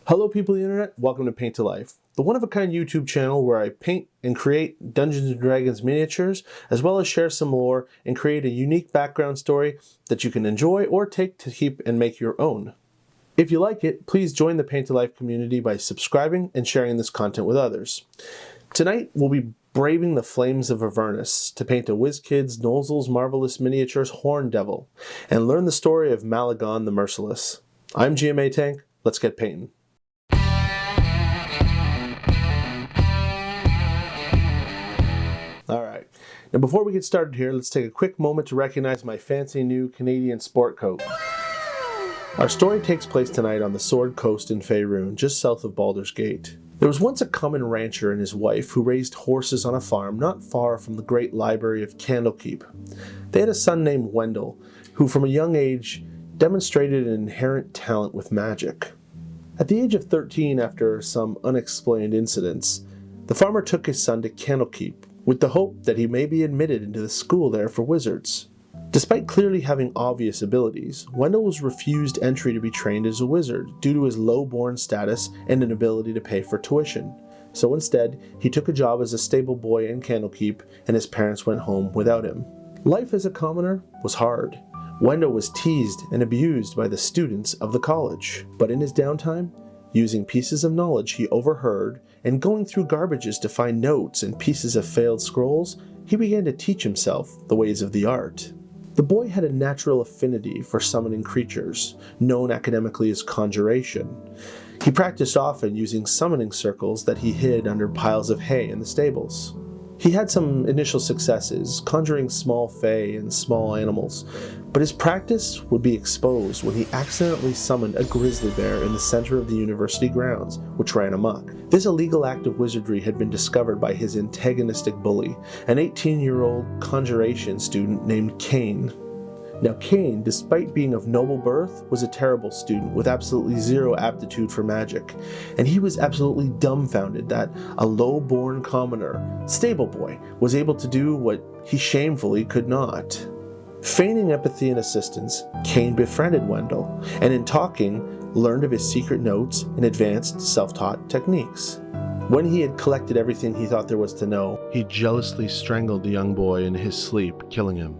Hello people of the internet, welcome to Paint to Life, the one-of-a-kind YouTube channel where I paint and create Dungeons & Dragons miniatures, as well as share some lore and create a unique background story that you can enjoy or take to keep and make your own. If you like it, please join the Paint to Life community by subscribing and sharing this content with others. Tonight, we'll be braving the flames of Avernus to paint a Wizkid's Nolzur's Marvelous Miniatures Horn Devil, and learn the story of Malagon the Merciless. I'm GM Atank, let's get painting. Alright, now before we get started here, let's take a quick moment to recognize my fancy new Canadian sport coat. Our story takes place tonight on the Sword Coast in Faerun, just south of Baldur's Gate. There was once a common rancher and his wife who raised horses on a farm not far from the great library of Candlekeep. They had a son named Wendell, who from a young age demonstrated an inherent talent with magic. At the age of 13, after some unexplained incidents, the farmer took his son to Candlekeep, with the hope that he may be admitted into the school there for wizards. Despite clearly having obvious abilities, Wendell was refused entry to be trained as a wizard due to his low-born status and inability to pay for tuition. So instead, he took a job as a stable boy in Candlekeep, and his parents went home without him. Life as a commoner was hard. Wendell was teased and abused by the students of the college, but in his downtime, using pieces of knowledge he overheard and going through garbages to find notes and pieces of failed scrolls, he began to teach himself the ways of the art. The boy had a natural affinity for summoning creatures, known academically as conjuration. He practiced often using summoning circles that he hid under piles of hay in the stables. He had some initial successes, conjuring small fae and small animals, but his practice would be exposed when he accidentally summoned a grizzly bear in the center of the university grounds, which ran amok. This illegal act of wizardry had been discovered by his antagonistic bully, an 18-year-old conjuration student named Cain. Now Cain, despite being of noble birth, was a terrible student with absolutely zero aptitude for magic, and he was absolutely dumbfounded that a low-born commoner, stable boy, was able to do what he shamefully could not. Feigning empathy and assistance, Cain befriended Wendell, and in talking, learned of his secret notes and advanced self-taught techniques. When he had collected everything he thought there was to know, he jealously strangled the young boy in his sleep, killing him.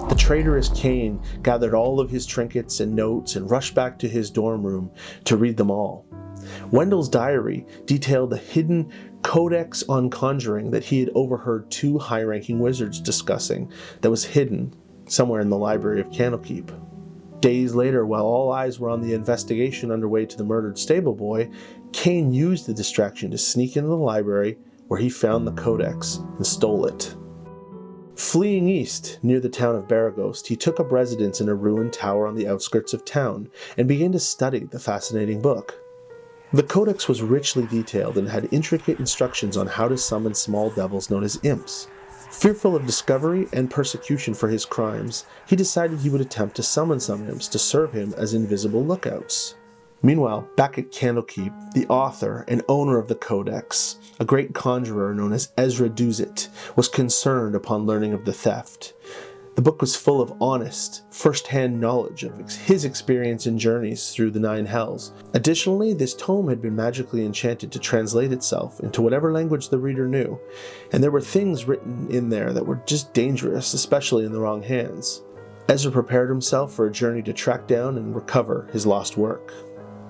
The traitorous Cain gathered all of his trinkets and notes and rushed back to his dorm room to read them all. Wendell's diary detailed the hidden codex on conjuring that he had overheard two high-ranking wizards discussing that was hidden somewhere in the library of Candlekeep. Days later, while all eyes were on the investigation underway to the murdered stable boy, Cain used the distraction to sneak into the library where he found the codex and stole it. Fleeing east, near the town of Baragost, he took up residence in a ruined tower on the outskirts of town and began to study the fascinating book. The codex was richly detailed and had intricate instructions on how to summon small devils known as imps. Fearful of discovery and persecution for his crimes, he decided he would attempt to summon some imps to serve him as invisible lookouts. Meanwhile, back at Candlekeep, the author and owner of the codex, a great conjurer known as Ezra Duzit, was concerned upon learning of the theft. The book was full of honest, first-hand knowledge of his experience and journeys through the Nine Hells. Additionally, this tome had been magically enchanted to translate itself into whatever language the reader knew, and there were things written in there that were just dangerous, especially in the wrong hands. Ezra prepared himself for a journey to track down and recover his lost work.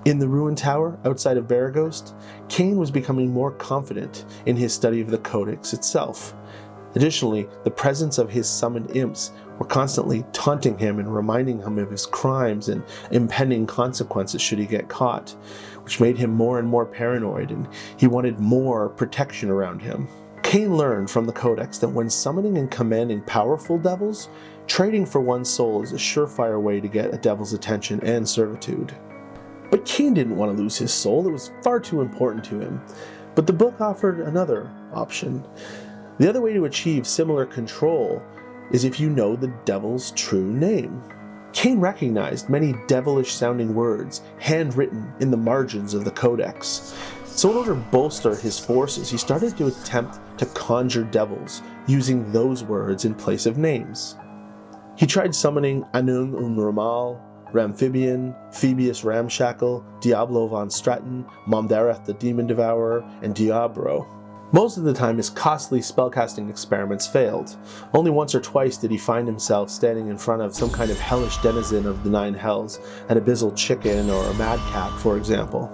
In the ruined tower outside of Baragost, Cain was becoming more confident in his study of the codex itself. Additionally, the presence of his summoned imps were constantly taunting him and reminding him of his crimes and impending consequences should he get caught, which made him more and more paranoid, and he wanted more protection around him. Cain learned from the codex that when summoning and commanding powerful devils, trading for one's soul is a surefire way to get a devil's attention and servitude. But Cain didn't want to lose his soul, it was far too important to him. But the book offered another option. The other way to achieve similar control is if you know the devil's true name. Cain recognized many devilish-sounding words handwritten in the margins of the codex. So in order to bolster his forces, he started to attempt to conjure devils using those words in place of names. He tried summoning Anung Unramal, Ramphibian, Phoebius Ramshackle, Diablo von Stratton, Momdareth the Demon Devourer, and Diabro. Most of the time his costly spellcasting experiments failed. Only once or twice did he find himself standing in front of some kind of hellish denizen of the Nine Hells, an abyssal chicken or a madcap, for example.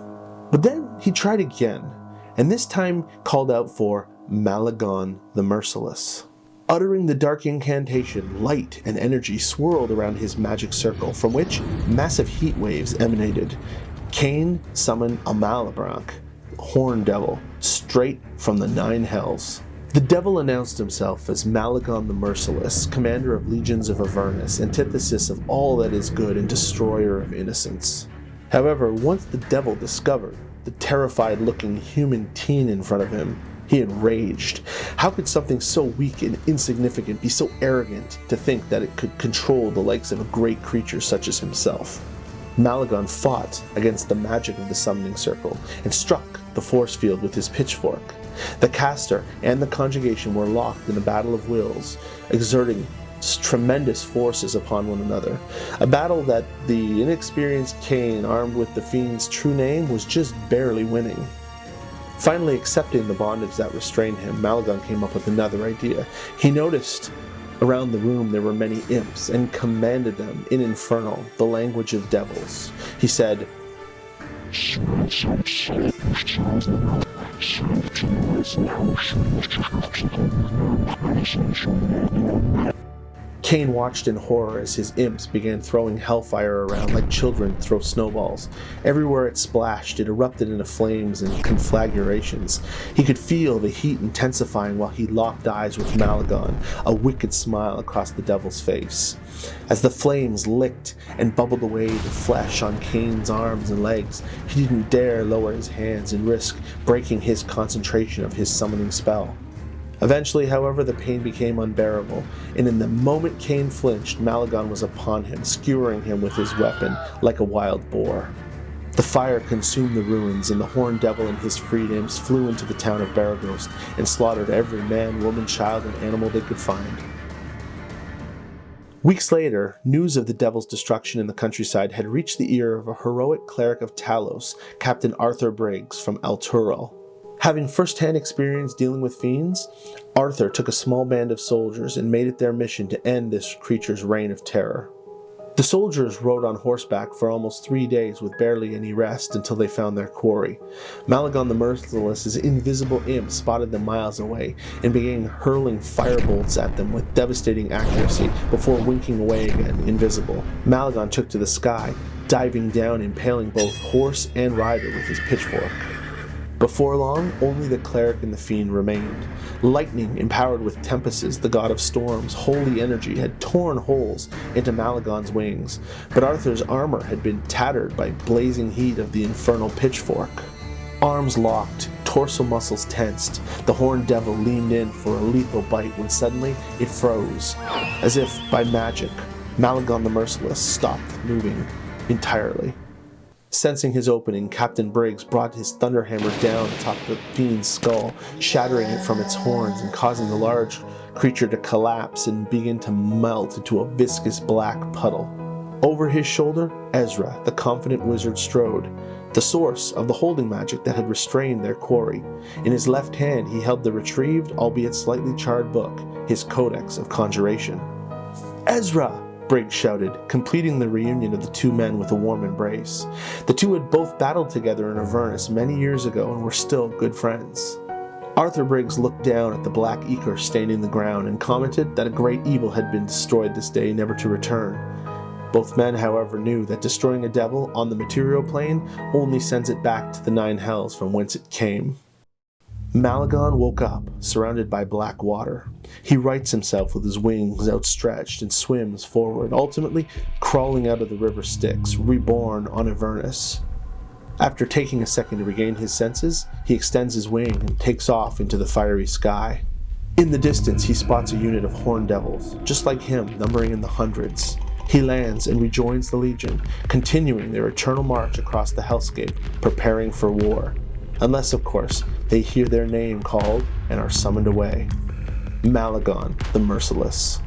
But then he tried again, and this time called out for Malagon the Merciless. Uttering the dark incantation, light and energy swirled around his magic circle, from which massive heat waves emanated. Cain summoned a Malabranch, horn devil, straight from the Nine Hells. The devil announced himself as Malagon the Merciless, commander of legions of Avernus, antithesis of all that is good and destroyer of innocence. However, once the devil discovered the terrified-looking human teen in front of him, he enraged. How could something so weak and insignificant be so arrogant to think that it could control the likes of a great creature such as himself? Malagon fought against the magic of the summoning circle and struck the force field with his pitchfork. The caster and the conjugation were locked in a battle of wills, exerting tremendous forces upon one another. A battle that the inexperienced Cain, armed with the fiend's true name, was just barely winning. Finally accepting the bondage that restrained him, Malagon came up with another idea. He noticed around the room there were many imps and commanded them in Infernal, the language of devils. He said, Cain watched in horror as his imps began throwing hellfire around like children throw snowballs. Everywhere it splashed, it erupted into flames and conflagrations. He could feel the heat intensifying while he locked eyes with Malagon, a wicked smile across the devil's face. As the flames licked and bubbled away the flesh on Cain's arms and legs, he didn't dare lower his hands and risk breaking his concentration of his summoning spell. Eventually, however, the pain became unbearable, and in the moment Cain flinched, Malagon was upon him, skewering him with his weapon like a wild boar. The fire consumed the ruins, and the horned devil and his freed imps flew into the town of Baraghost and slaughtered every man, woman, child, and animal they could find. Weeks later, news of the devil's destruction in the countryside had reached the ear of a heroic cleric of Talos, Captain Arthur Briggs from El Turul. Having first-hand experience dealing with fiends, Arthur took a small band of soldiers and made it their mission to end this creature's reign of terror. The soldiers rode on horseback for almost 3 days with barely any rest until they found their quarry. Malagon the Merciless's invisible imp spotted them miles away and began hurling firebolts at them with devastating accuracy before winking away again, invisible. Malagon took to the sky, diving down, impaling both horse and rider with his pitchfork. Before long, only the cleric and the fiend remained. Lightning, empowered with Tempests, the god of storms, holy energy, had torn holes into Malagon's wings, but Arthur's armor had been tattered by blazing heat of the infernal pitchfork. Arms locked, torso muscles tensed, the horned devil leaned in for a lethal bite when suddenly it froze. As if by magic, Malagon the Merciless stopped moving entirely. Sensing his opening, Captain Briggs brought his thunderhammer down atop the fiend's skull, shattering it from its horns and causing the large creature to collapse and begin to melt into a viscous black puddle. Over his shoulder, Ezra, the confident wizard, strode, the source of the holding magic that had restrained their quarry. In his left hand, he held the retrieved, albeit slightly charred book, his Codex of Conjuration. "Ezra!" Briggs shouted, completing the reunion of the two men with a warm embrace. The two had both battled together in Avernus many years ago and were still good friends. Arthur Briggs looked down at the black ichor staining the ground and commented that a great evil had been destroyed this day, never to return. Both men, however, knew that destroying a devil on the material plane only sends it back to the Nine Hells from whence it came. Malagon woke up, surrounded by black water. He rights himself with his wings outstretched and swims forward, ultimately crawling out of the river Styx, reborn on Avernus. After taking a second to regain his senses, he extends his wing and takes off into the fiery sky. In the distance, he spots a unit of horned devils, just like him, numbering in the hundreds. He lands and rejoins the Legion, continuing their eternal march across the hellscape, preparing for war. Unless, of course, they hear their name called and are summoned away. Malagon the Merciless.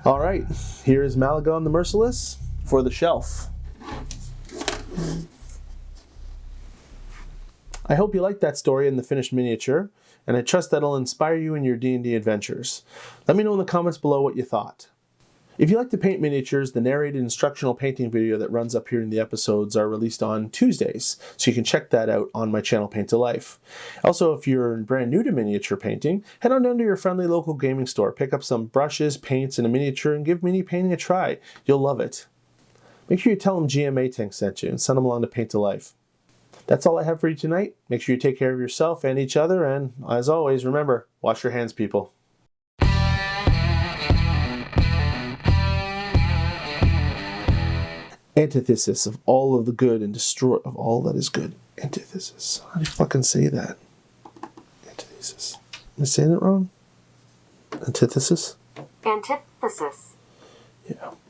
All right, here is Malagon the Merciless for the shelf. I hope you liked that story and the finished miniature, and I trust that it'll inspire you in your D&D adventures. Let me know in the comments below what you thought. If you like to paint miniatures, the narrated instructional painting video that runs up here in the episodes are released on Tuesdays, so you can check that out on my channel Paint to Life. Also, if you're brand new to miniature painting, head on down to your friendly local gaming store, pick up some brushes, paints, and a miniature, and give mini painting a try. You'll love it. Make sure you tell them GM Atank sent you and send them along to Paint to Life. That's all I have for you tonight. Make sure you take care of yourself and each other, and as always, remember, wash your hands, people. Antithesis of all of the good and destroy of all that is good. Antithesis. How do you fucking say that? Antithesis. Am I saying it wrong? Antithesis? Antithesis. Yeah.